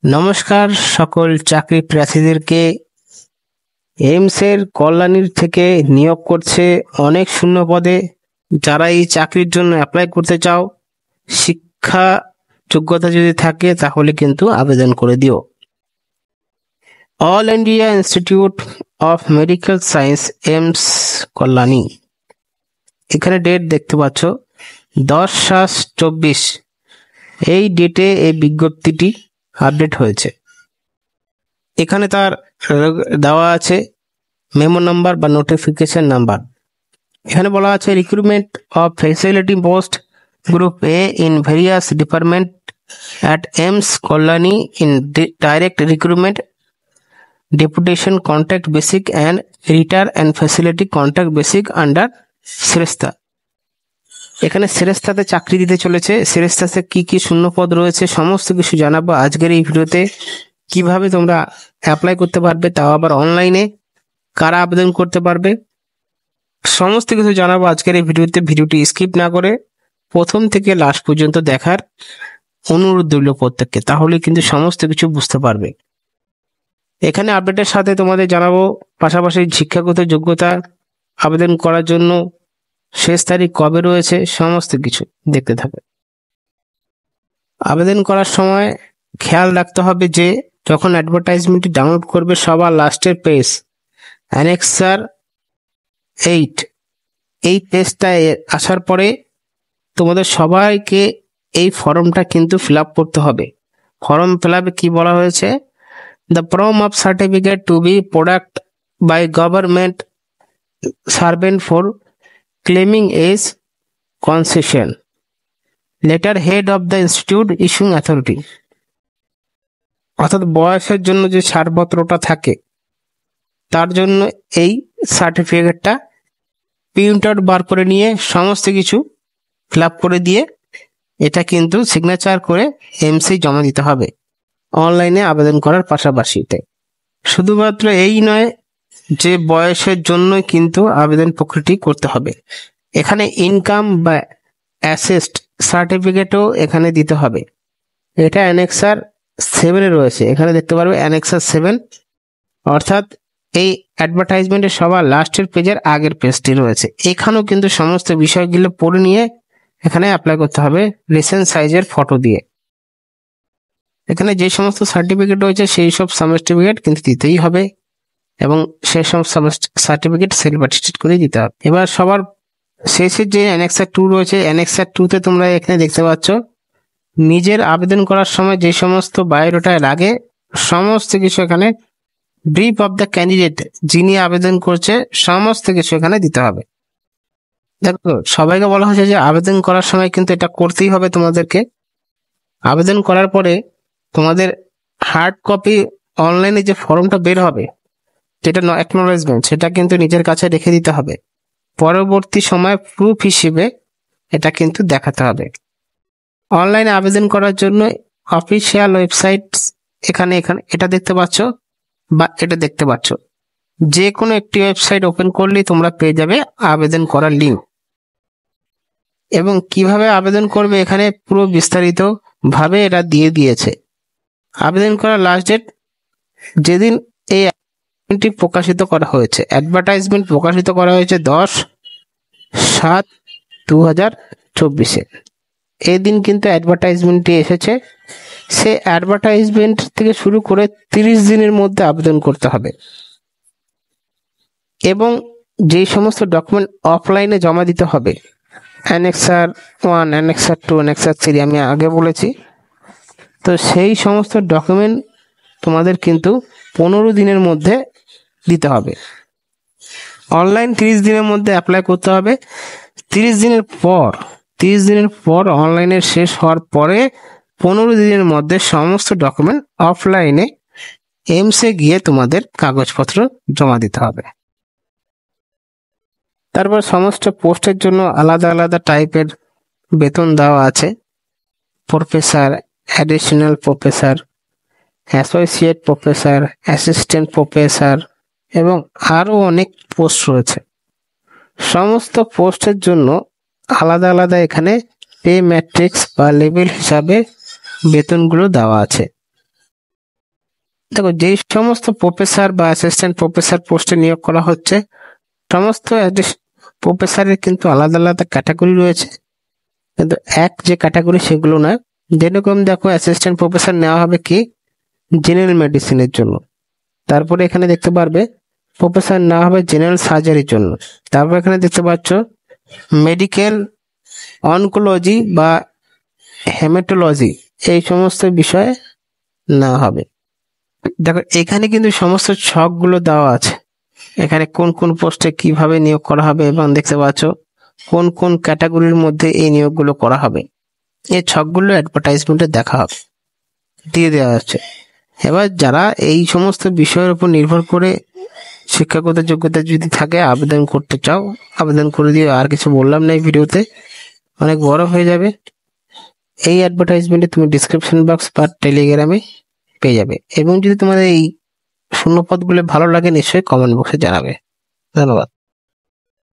নমস্কার সকল চাকরি প্রার্থীদেরকে। এইমসের কল্যাণীর থেকে নিয়োগ করছে অনেক শূন্য পদে। যারা এই চাকরির জন্য অ্যাপ্লাই করতে চাও, শিক্ষা যোগ্যতা যদি থাকে তাহলে কিন্তু আবেদন করে দিও। All India Institute of Medical Science AIIMS Kalyani, এখানে ডেট দেখতে পাচ্ছ 10/7/24। এই ডেটে এই বিজ্ঞপ্তিটি আপডেট হয়েছে। এখানে তার দেওয়া আছে মেমো নাম্বার বা নোটিফিকেশন নাম্বার। এখানে বলা আছে recruitment of facility post group A in various department at AIIMS Kalyani in direct recruitment deputation contract basis and retire and facility contract basis under Shreshtha. এখানে শ্রেষ্ঠাতে চাকরি দিতে চলেছে। শ্রেষ্ঠাতে কি কি শূন্য পদ রয়েছে সমস্ত কিছু জানাবো আজকের এই ভিডিওতে। কিভাবে তোমরা অ্যাপ্লাই করতে পারবে, তাও আবার অনলাইনে, কারা আবেদন করতে পারবে, সমস্ত কিছু জানাবো আজকের এই ভিডিওতে। ভিডিওটি স্কিপ না করে প্রথম থেকে লাস্ট পর্যন্ত দেখার অনুরোধ রইল প্রত্যেককে, তাহলে কিন্তু সমস্ত কিছু বুঝতে পারবে। এখানে আপডেটের সাথে তোমাদের জানাবো পাশাপাশি শিক্ষাগত যোগ্যতা, আবেদন করার জন্য শেষ তারিখ কবে রয়েছে, সমস্ত কিছু দেখতে থাকবে। আবেদন করার সময় খেয়াল রাখতে হবে যে যখন অ্যাডভার্টাইজমেন্টটি ডাউনলোড করবে সবার লাস্টের পেজ অ্যানেক্সার 8, এই পেজটায় আসার পরে তোমাদের সবাইকে এই ফর্মটা কিন্তু ফিল আপ করতে হবে। ফর্ম ফিল আপে কি বলা হয়েছে, the form of certificate to be product by government servant for claiming age concession letter head of the institute issuing authority. অর্থাৎ বয়সের জন্য যে ছাড়পত্রটা থাকে তার জন্য এই সার্টিফিকেটটা প্রিন্ট আউট বার করে নিয়ে সমস্ত কিছু ফিল আপ করে দিয়ে এটা কিন্তু সিগনেচার করে এমসি জমা দিতে হবে অনলাইনে আবেদন করার পাশাপাশিতে। শুধুমাত্র এই নয় যে বয়সের জন্যই কিন্তু আবেদন প্রক্রিয়াটি করতে হবে, এখানে ইনকাম বা অ্যাসেস্ট সার্টিফিকেটও এখানে দিতে হবে। এটা অ্যানেক্সার 7-এ রয়েছে, এখানে দেখতে পারবে অ্যানেক্সার 7, অর্থাৎ এই অ্যাডভার্টাইজমেন্টের সবার লাস্টের পেজের আগের পেজটি রয়েছে। এখানেও কিন্তু সমস্ত বিষয়গুলো পড়ে নিয়ে এখানে অ্যাপ্লাই করতে হবে রিসেন্ট সাইজের ফটো দিয়ে। এখানে যে সমস্ত সার্টিফিকেট রয়েছে সেই সব সার্টিফিকেট কিন্তু দিতেই হবে এবং সেই সব সার্টিফিকেট সেলফ অ্যাটেস্টেড করে দিতে হবে। এবার সবার শেষে যে অ্যানেক্সার 2 রয়েছে, অ্যানেক্সার 2-তে তোমরা এখানে দেখতে পাচ্ছ নিজের আবেদন করার সময় যে সমস্ত বায়োডাটা লাগে সমস্ত কিছু এখানে, ব্রিফ অফ দ্য ক্যান্ডিডেট, যিনি আবেদন করছে সমস্ত কিছু এখানে দিতে হবে। দেখো সবাইকে বলা হয়েছে যে আবেদন করার সময় কিন্তু এটা করতেই হবে তোমাদেরকে। আবেদন করার পরে তোমাদের হার্ড কপি অনলাইনে যে ফর্মটা বের হবে যেটা অ্যাকনোলেজমেন্ট, সেটা কিন্তু নিজের কাছে রেখে দিতে হবে। পরবর্তী সময় প্রুফ হিসেবে এটা কিন্তু দেখাতে হবে। অনলাইনে আবেদন করার জন্য অফিসিয়াল ওয়েবসাইট এখানে এটা দেখতে পাচ্ছ বা এটা দেখতে পাচ্ছ, যে কোনো একটি ওয়েবসাইট ওপেন করলেই তোমরা পেয়ে যাবে আবেদন করার লিঙ্ক এবং কিভাবে আবেদন করবে এখানে পুরো বিস্তারিত ভাবে এরা দিয়ে দিয়েছে। আবেদন করার লাস্ট ডেট যেদিন এই অ্যাডভার্টাইজমেন্টটি প্রকাশিত করা হয়েছে, অ্যাডভার্টাইজমেন্ট প্রকাশিত করা হয়েছে 10/7/2024-এ। এই দিন কিন্তু অ্যাডভার্টাইজমেন্টটি এসেছে। সে অ্যাডভার্টাইজমেন্ট থেকে শুরু করে 30 দিনের মধ্যে আবেদন করতে হবে এবং যেই সমস্ত ডকুমেন্ট অফলাইনে জমা দিতে হবে, অ্যানেক্সার 1, অ্যানেক্সার 2, অ্যানেক্সার 3 আমি আগে বলেছি, তো সেই সমস্ত ডকুমেন্ট তোমাদের কিন্তু 15 দিনের মধ্যে দিতে হবে। অনলাইন 30 দিনের মধ্যে অ্যাপ্লাই করতে হবে। 30 দিনের পর অনলাইনের শেষ হওয়ার পরে 15 দিনের মধ্যে সমস্ত ডকুমেন্ট অফলাইনে এমসে গিয়ে তোমাদের কাগজপত্র জমা দিতে হবে। তারপর সমস্ত পোস্টের জন্য আলাদা আলাদা টাইপের বেতন দেওয়া আছে। Professor, additional professor, associate professor, assistant professor এবং আরও অনেক পোস্ট রয়েছে। সমস্ত পোস্টের জন্য আলাদা আলাদা এখানে পে ম্যাট্রিক্স বা লেভেল হিসাবে বেতনগুলো দেওয়া আছে। দেখো, যেই সমস্ত প্রফেসর বা অ্যাসিস্ট্যান্ট প্রফেসর পোস্টে নিয়োগ করা হচ্ছে, সমস্ত প্রফেসরের কিন্তু আলাদা আলাদা ক্যাটাগরি রয়েছে, কিন্তু এক যে ক্যাটাগরি সেগুলো নয়। যেরকম দেখো, অ্যাসিস্ট্যান্ট প্রফেসর নেওয়া হবে কি জেনারেল মেডিসিনের জন্য, তারপরে এখানে দেখতে পারবে প্রফেসর নেওয়া হবে জেনারেল সার্জারির জন্য, তারপর এখানে দেখতে পাচ্ছ মেডিকেল অনকোলজি বা হেমাটোলজি, এই সমস্ত বিষয়ে নেওয়া হবে। দেখো, এখানে কিন্তু সমস্ত ছকগুলো দেওয়া আছে, এখানে কোন কোন পোস্টে কিভাবে নিয়োগ করা হবে এবং দেখতে পাচ্ছ কোন কোন ক্যাটাগরির মধ্যে এই নিয়োগগুলো করা হবে। এই ছকগুলো অ্যাডভার্টাইজমেন্টে দেখা হবে, দিয়ে দেওয়া আছে। এবার যারা এই সমস্ত বিষয়ের উপর নির্ভর করে শিক্ষাগত যোগ্যতা যদি থাকে আবেদন করতে চাও, আবেদন করে দিয়ে। আর কিছু বললাম না, এই ভিডিওতে অনেক বড় হয়ে যাবে। এই অ্যাডভার্টাইজমেন্টে তুমি ডিসক্রিপশন বক্স বা টেলিগ্রামে পেয়ে যাবে, এবং যদি তোমাদের এই শূন্য পদগুলো ভালো লাগে নিশ্চয়ই কমেন্ট বক্সে জানাবে। ধন্যবাদ।